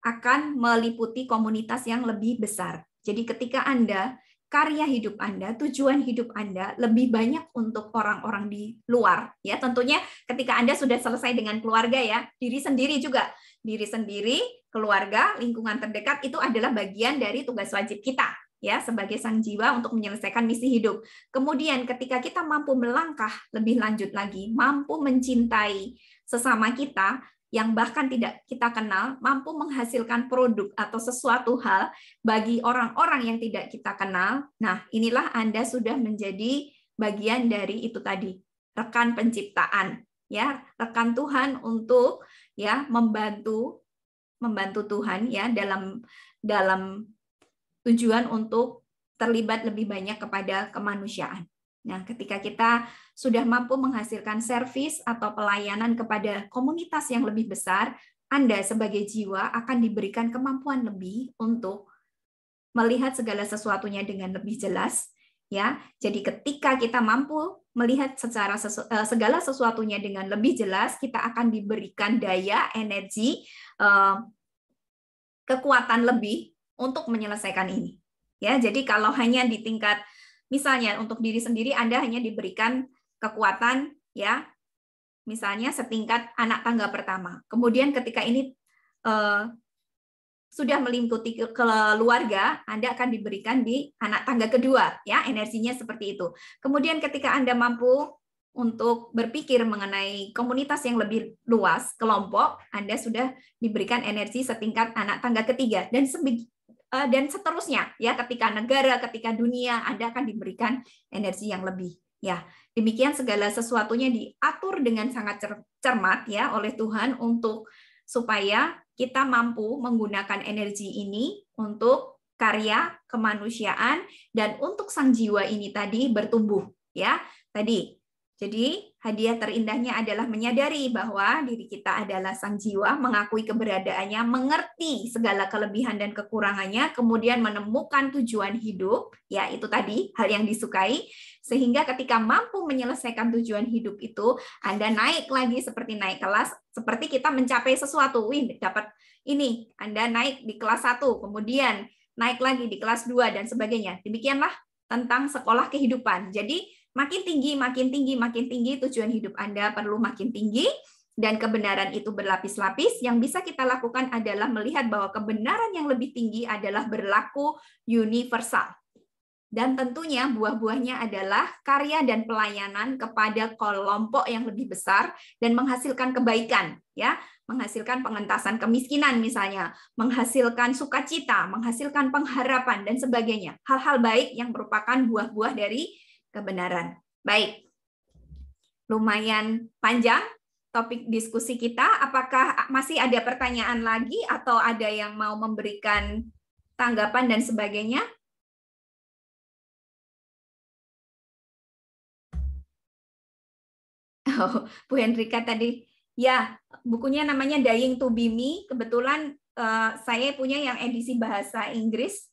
akan meliputi komunitas yang lebih besar. Jadi ketika Anda, karya hidup Anda, tujuan hidup Anda lebih banyak untuk orang-orang di luar, ya tentunya ketika Anda sudah selesai dengan keluarga ya, diri sendiri juga. Diri sendiri, keluarga, lingkungan terdekat itu adalah bagian dari tugas wajib kita ya sebagai sang jiwa untuk menyelesaikan misi hidup. Kemudian ketika kita mampu melangkah lebih lanjut lagi, mampu mencintai sesama kita yang bahkan tidak kita kenal, mampu menghasilkan produk atau sesuatu hal bagi orang-orang yang tidak kita kenal. Nah, inilah Anda sudah menjadi bagian dari itu tadi, rekan penciptaan ya, rekan Tuhan untuk ya membantu Tuhan ya dalam tujuan untuk terlibat lebih banyak kepada kemanusiaan. Nah, ketika kita sudah mampu menghasilkan servis atau pelayanan kepada komunitas yang lebih besar, Anda sebagai jiwa akan diberikan kemampuan lebih untuk melihat segala sesuatunya dengan lebih jelas ya. Jadi ketika kita mampu melihat secara segala sesuatunya dengan lebih jelas, kita akan diberikan daya, energi, kekuatan lebih untuk menyelesaikan ini. Ya, jadi kalau hanya di tingkat misalnya untuk diri sendiri Anda hanya diberikan kekuatan ya, misalnya setingkat anak tangga pertama. Kemudian ketika ini sudah meliputi keluarga, Anda akan diberikan di anak tangga kedua, ya energinya seperti itu. Kemudian ketika Anda mampu untuk berpikir mengenai komunitas yang lebih luas, kelompok, Anda sudah diberikan energi setingkat anak tangga ketiga, dan dan seterusnya ya, ketika negara, ketika dunia, Anda akan diberikan energi yang lebih. Ya, demikian segala sesuatunya diatur dengan sangat cermat ya oleh Tuhan untuk supaya kita mampu menggunakan energi ini untuk karya kemanusiaan dan untuk sang jiwa ini tadi bertumbuh ya. Tadi jadi hadiah terindahnya adalah menyadari bahwa diri kita adalah sang jiwa, mengakui keberadaannya, mengerti segala kelebihan dan kekurangannya, kemudian menemukan tujuan hidup, ya itu tadi hal yang disukai, sehingga ketika mampu menyelesaikan tujuan hidup itu, Anda naik lagi seperti naik kelas, seperti kita mencapai sesuatu, dapat ini, Anda naik di kelas 1, kemudian naik lagi di kelas 2, dan sebagainya. Demikianlah tentang sekolah kehidupan. Jadi, makin tinggi, makin tinggi, makin tinggi, tujuan hidup Anda perlu makin tinggi, dan kebenaran itu berlapis-lapis. Yang bisa kita lakukan adalah melihat bahwa kebenaran yang lebih tinggi adalah berlaku universal. Dan tentunya buah-buahnya adalah karya dan pelayanan kepada kelompok yang lebih besar dan menghasilkan kebaikan, ya, menghasilkan pengentasan kemiskinan misalnya, menghasilkan sukacita, menghasilkan pengharapan dan sebagainya. Hal-hal baik yang merupakan buah-buah dari kebenaran. Baik, lumayan panjang topik diskusi kita. Apakah masih ada pertanyaan lagi atau ada yang mau memberikan tanggapan dan sebagainya? Oh, Bu Hendrika tadi, ya bukunya namanya Dying to Be Me. Kebetulan saya punya yang edisi bahasa Inggris.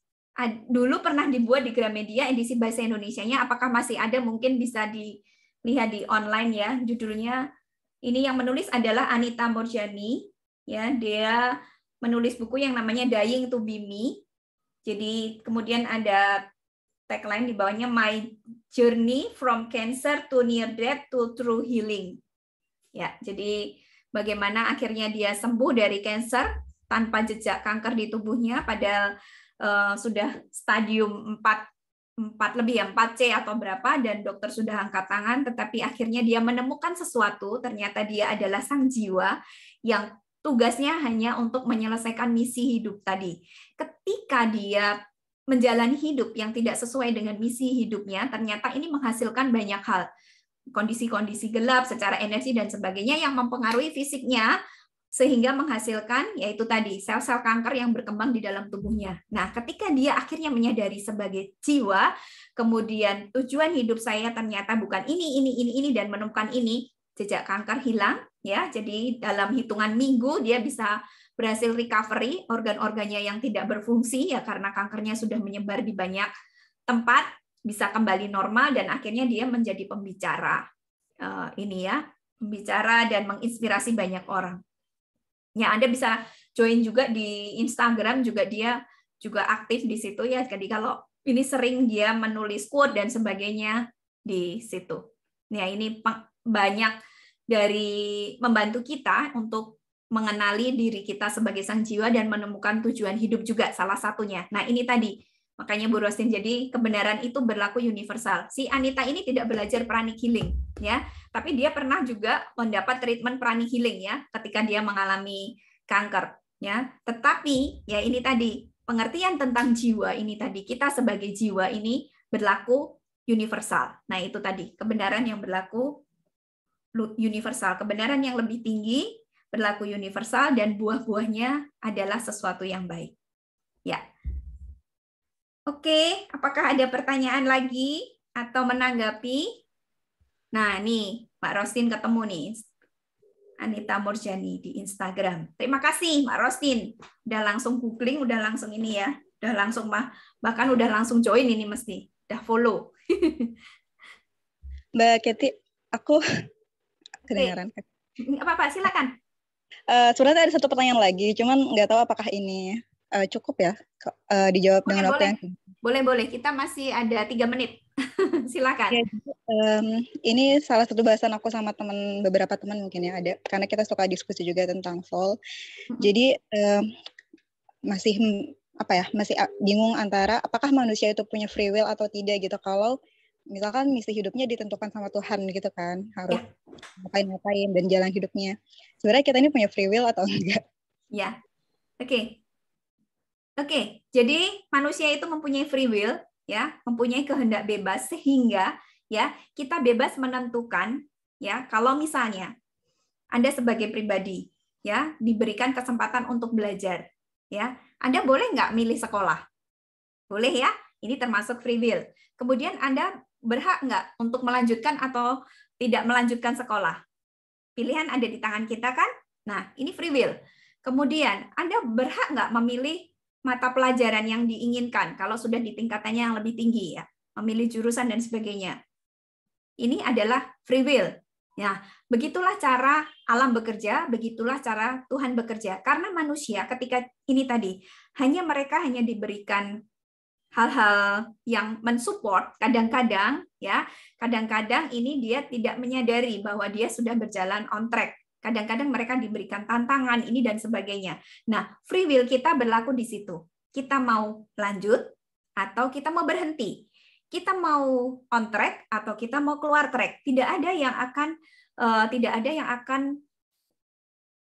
Dulu pernah dibuat di Gramedia, edisi bahasa Indonesianya. Apakah masih ada? Mungkin bisa dilihat di online ya. Judulnya ini yang menulis adalah Anita Moorjani. Ya, dia menulis buku yang namanya Dying to Be Me. Jadi kemudian ada tagline di bawahnya My Journey from Cancer to Near Death to True Healing. Ya, jadi bagaimana akhirnya dia sembuh dari kanker tanpa jejak kanker di tubuhnya, padahal sudah stadium 4 lebih ya, 4C atau berapa, dan dokter sudah angkat tangan, tetapi akhirnya dia menemukan sesuatu, ternyata dia adalah sang jiwa yang tugasnya hanya untuk menyelesaikan misi hidup tadi. Ketika dia menjalani hidup yang tidak sesuai dengan misi hidupnya, ternyata ini menghasilkan banyak hal. Kondisi-kondisi gelap secara energi dan sebagainya yang mempengaruhi fisiknya, sehingga menghasilkan yaitu tadi sel-sel kanker yang berkembang di dalam tubuhnya. Nah, ketika dia akhirnya menyadari sebagai jiwa, kemudian tujuan hidup saya ternyata bukan ini dan menemukan ini, jejak kanker hilang ya. Jadi dalam hitungan minggu dia bisa berhasil recovery organ-organnya yang tidak berfungsi ya karena kankernya sudah menyebar di banyak tempat, bisa kembali normal dan akhirnya dia menjadi pembicara. Ini ya, pembicara dan menginspirasi banyak orang. Ya, Anda bisa join juga di Instagram, juga dia juga aktif di situ ya. Jadi kalau ini sering dia menulis quote dan sebagainya di situ. Ya, ini banyak dari membantu kita untuk mengenali diri kita sebagai sang jiwa dan menemukan tujuan hidup juga salah satunya. Nah, ini tadi. Makanya Bu Rosin, jadi kebenaran itu berlaku universal. Si Anita ini tidak belajar pranic healing, ya, tapi dia pernah juga mendapat treatment pranic healing ya, ketika dia mengalami kanker, ya. Tetapi ya ini tadi pengertian tentang jiwa ini tadi, kita sebagai jiwa ini berlaku universal. Nah itu tadi kebenaran yang berlaku universal, kebenaran yang lebih tinggi berlaku universal dan buah-buahnya adalah sesuatu yang baik. Ya. Oke, apakah ada pertanyaan lagi atau menanggapi? Nah, nih, Mbak Rosin ketemu nih. Anita Moorjani di Instagram. Terima kasih, Mbak Rosin. Udah langsung googling, udah langsung ini ya. Udah langsung, bahkan udah langsung join ini mesti. Udah follow. Mbak Keti, aku kedengaran. Apa-apa, silakan. Sebenarnya ada satu pertanyaan lagi, cuman nggak tahu apakah ini cukup ya dijawab dengan waktu yang boleh. Kita masih ada 3 menit. Silakan. Ya, ini salah satu bahasan aku sama beberapa teman mungkin ya ada, karena kita suka diskusi juga tentang soul. Jadi masih bingung antara apakah manusia itu punya free will atau tidak gitu. Kalau misalkan misi hidupnya ditentukan sama Tuhan gitu kan, harus ngapain dan jalan hidupnya. Sebenarnya kita ini punya free will atau enggak? Ya, oke. Oke, jadi manusia itu mempunyai free will, ya, mempunyai kehendak bebas sehingga ya kita bebas menentukan, ya, kalau misalnya Anda sebagai pribadi ya diberikan kesempatan untuk belajar, ya, Anda boleh nggak milih sekolah? Boleh ya, ini termasuk free will. Kemudian Anda berhak nggak untuk melanjutkan atau tidak melanjutkan sekolah? Pilihan ada di tangan kita kan? Nah, ini free will. Kemudian Anda berhak nggak memilih mata pelajaran yang diinginkan kalau sudah di tingkatannya yang lebih tinggi ya, memilih jurusan dan sebagainya. Ini adalah free will. Ya, begitulah cara alam bekerja, begitulah cara Tuhan bekerja. Karena manusia ketika ini tadi mereka hanya diberikan hal-hal yang mensupport, kadang-kadang ini dia tidak menyadari bahwa dia sudah berjalan on track. Kadang-kadang mereka diberikan tantangan ini dan sebagainya. Nah, free will kita berlaku di situ. Kita mau lanjut atau kita mau berhenti. Kita mau on track atau kita mau keluar track. Tidak ada yang akan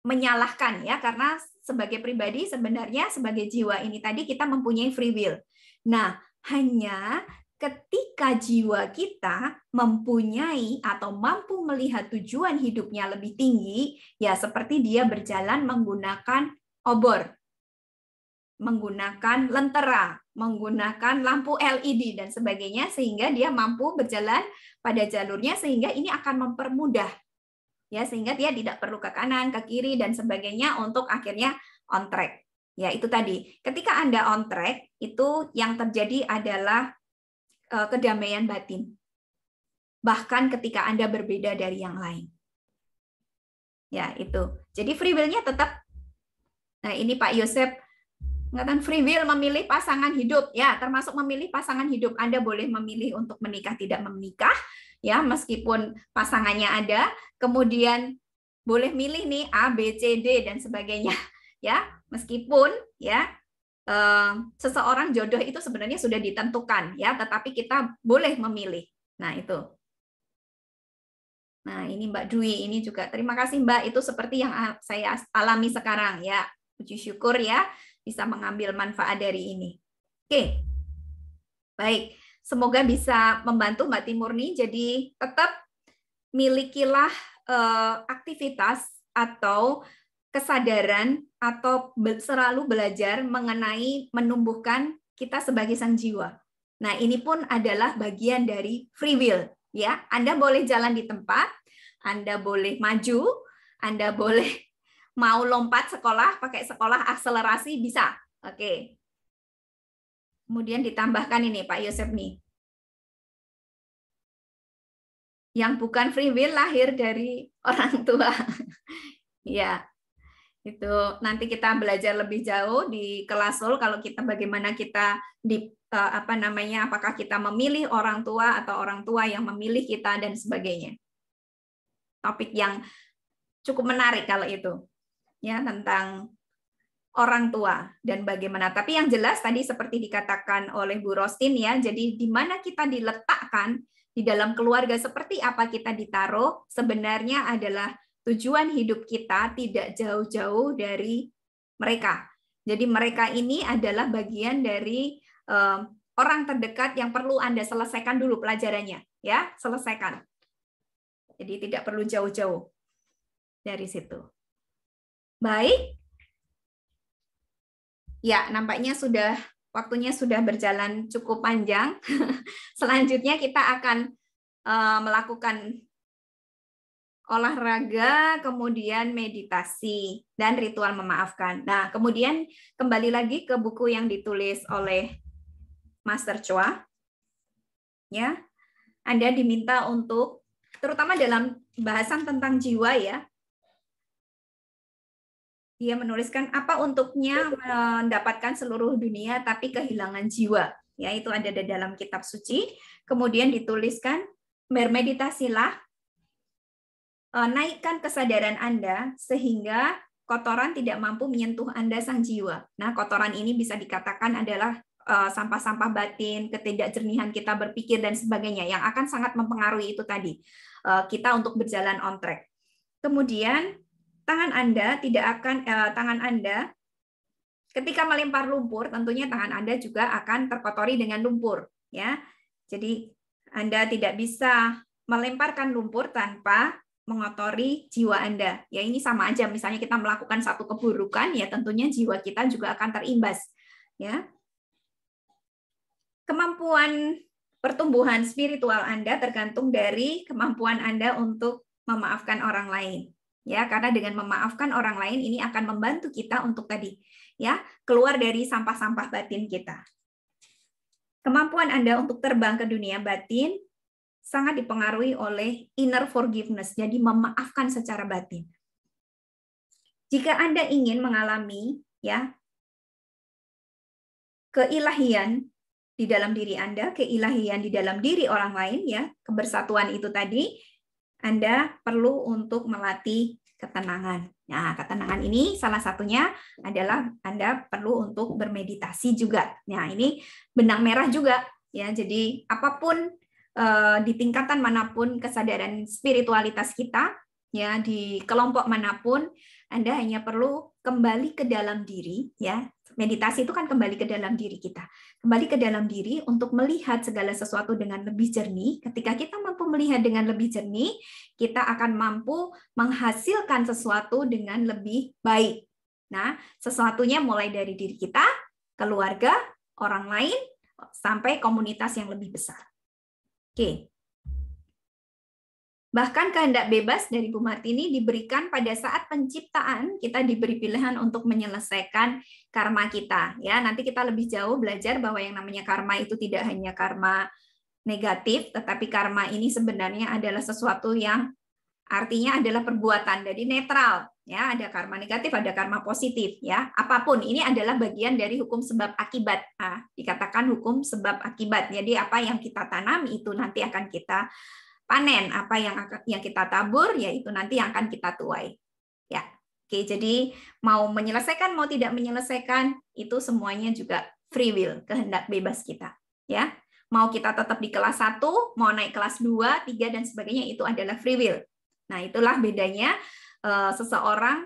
menyalahkan ya, karena sebagai pribadi sebenarnya sebagai jiwa ini tadi kita mempunyai free will. Nah, hanya ketika jiwa kita mempunyai atau mampu melihat tujuan hidupnya lebih tinggi, ya seperti dia berjalan menggunakan obor, menggunakan lentera, menggunakan lampu LED dan sebagainya, sehingga dia mampu berjalan pada jalurnya, sehingga ini akan mempermudah, ya, sehingga dia tidak perlu ke kanan, ke kiri dan sebagainya untuk akhirnya on track. Ya, itu tadi. Ketika Anda on track, itu yang terjadi adalah kedamaian batin. Bahkan ketika Anda berbeda dari yang lain. Ya, itu. Jadi free will-nya tetap. Nah, ini Pak Yosep mengatakan free will memilih pasangan hidup. Ya, termasuk memilih pasangan hidup. Anda boleh memilih untuk menikah, tidak menikah, ya, meskipun pasangannya ada. Kemudian boleh milih nih A, B, C, D dan sebagainya. Ya, meskipun ya seseorang jodoh itu sebenarnya sudah ditentukan ya, tetapi kita boleh memilih. Nah, itu. Nah, ini Mbak Dwi, ini juga terima kasih Mbak, itu seperti yang saya alami sekarang ya. Puji syukur ya bisa mengambil manfaat dari ini. Oke. Baik, semoga bisa membantu Mbak Timurni, jadi tetap milikilah aktivitas atau kesadaran atau selalu belajar mengenai menumbuhkan kita sebagai sang jiwa. Nah, ini pun adalah bagian dari free will, ya. Anda boleh jalan di tempat, Anda boleh maju, Anda boleh mau lompat sekolah, pakai sekolah akselerasi bisa. Oke. Kemudian ditambahkan ini Pak Yosep nih. Yang bukan free will lahir dari orang tua. Ya. Itu nanti kita belajar lebih jauh di kelas soul kalau kita bagaimana kita apakah kita memilih orang tua atau orang tua yang memilih kita dan sebagainya. Topik yang cukup menarik kalau itu. Ya, tentang orang tua dan bagaimana. Tapi yang jelas tadi seperti dikatakan oleh Bu Rostin ya, jadi di mana kita diletakkan di dalam keluarga, seperti apa kita ditaruh sebenarnya adalah tujuan hidup kita tidak jauh-jauh dari mereka. Jadi mereka ini adalah bagian dari orang terdekat yang perlu Anda selesaikan dulu pelajarannya, ya, selesaikan. Jadi tidak perlu jauh-jauh dari situ. Baik. Ya, nampaknya waktunya sudah berjalan cukup panjang. Selanjutnya kita akan melakukan olahraga, kemudian meditasi, dan ritual memaafkan. Nah, kemudian kembali lagi ke buku yang ditulis oleh Master Choa. Ya, Anda diminta untuk, terutama dalam bahasan tentang jiwa ya, dia menuliskan apa untuknya mendapatkan seluruh dunia tapi kehilangan jiwa. Ya, itu ada di dalam kitab suci. Kemudian dituliskan, bermeditasilah, naikkan kesadaran Anda sehingga kotoran tidak mampu menyentuh Anda sang jiwa. Nah, kotoran ini bisa dikatakan adalah sampah-sampah batin, ketidakjernihan kita berpikir dan sebagainya yang akan sangat mempengaruhi itu tadi kita untuk berjalan on track. Kemudian tangan Anda Ketika melempar lumpur, tentunya tangan Anda juga akan terkotori dengan lumpur, ya. Jadi Anda tidak bisa melemparkan lumpur tanpa mengotori jiwa Anda. Ya, ini sama aja, misalnya kita melakukan satu keburukan, ya tentunya jiwa kita juga akan terimbas, ya. Kemampuan pertumbuhan spiritual Anda tergantung dari kemampuan Anda untuk memaafkan orang lain. Ya, karena dengan memaafkan orang lain ini akan membantu kita untuk tadi, ya, keluar dari sampah-sampah batin kita. Kemampuan Anda untuk terbang ke dunia batin sangat dipengaruhi oleh inner forgiveness, jadi memaafkan secara batin. Jika Anda ingin mengalami, ya, keilahian di dalam diri Anda, keilahian di dalam diri orang lain, ya, kebersatuan itu tadi, Anda perlu untuk melatih ketenangan. Nah, ketenangan ini salah satunya adalah Anda perlu untuk bermeditasi juga. Nah, ini benang merah juga, ya. Jadi apapun di tingkatan manapun kesadaran spiritualitas kita, ya, di kelompok manapun, Anda hanya perlu kembali ke dalam diri, ya. Meditasi itu kan kembali ke dalam diri kita. Kembali ke dalam diri untuk melihat segala sesuatu dengan lebih jernih. Ketika kita mampu melihat dengan lebih jernih, kita akan mampu menghasilkan sesuatu dengan lebih baik. Nah, sesuatunya mulai dari diri kita, keluarga, orang lain, sampai komunitas yang lebih besar. Oke. Bahkan kehendak bebas dari Bu Martini diberikan pada saat penciptaan, kita diberi pilihan untuk menyelesaikan karma kita. Ya, nanti kita lebih jauh belajar bahwa yang namanya karma itu tidak hanya karma negatif, tetapi karma ini sebenarnya adalah sesuatu yang artinya adalah perbuatan, jadi netral. Ya, ada karma negatif, ada karma positif. Ya, apapun ini adalah bagian dari hukum sebab akibat. Nah, dikatakan hukum sebab akibat. Jadi apa yang kita tanam itu nanti akan kita panen, apa yang kita tabur yaitu nanti yang akan kita tuai. Ya. Oke, jadi mau menyelesaikan mau tidak menyelesaikan itu semuanya juga free will, kehendak bebas kita, ya. Mau kita tetap di kelas 1, mau naik kelas 2, 3 dan sebagainya itu adalah free will. Nah, itulah bedanya seseorang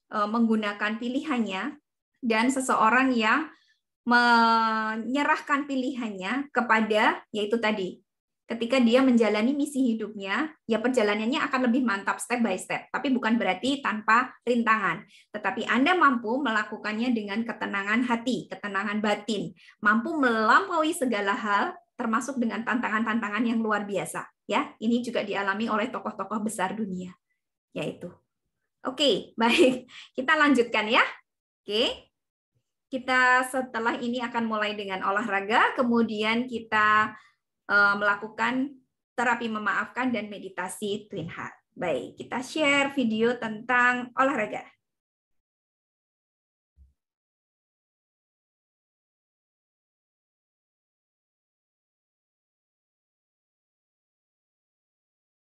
menggunakan pilihannya dan seseorang yang menyerahkan pilihannya kepada yaitu tadi ketika dia menjalani misi hidupnya, ya perjalanannya akan lebih mantap step by step. Tapi bukan berarti tanpa rintangan. Tetapi Anda mampu melakukannya dengan ketenangan hati, ketenangan batin. Mampu melampaui segala hal, termasuk dengan tantangan-tantangan yang luar biasa. Ya, ini juga dialami oleh tokoh-tokoh besar dunia. Yaitu. Oke, baik. Kita lanjutkan ya. Oke. Kita setelah ini akan mulai dengan olahraga, kemudian kita melakukan terapi memaafkan dan meditasi Twin Heart. Baik, kita share video tentang olahraga.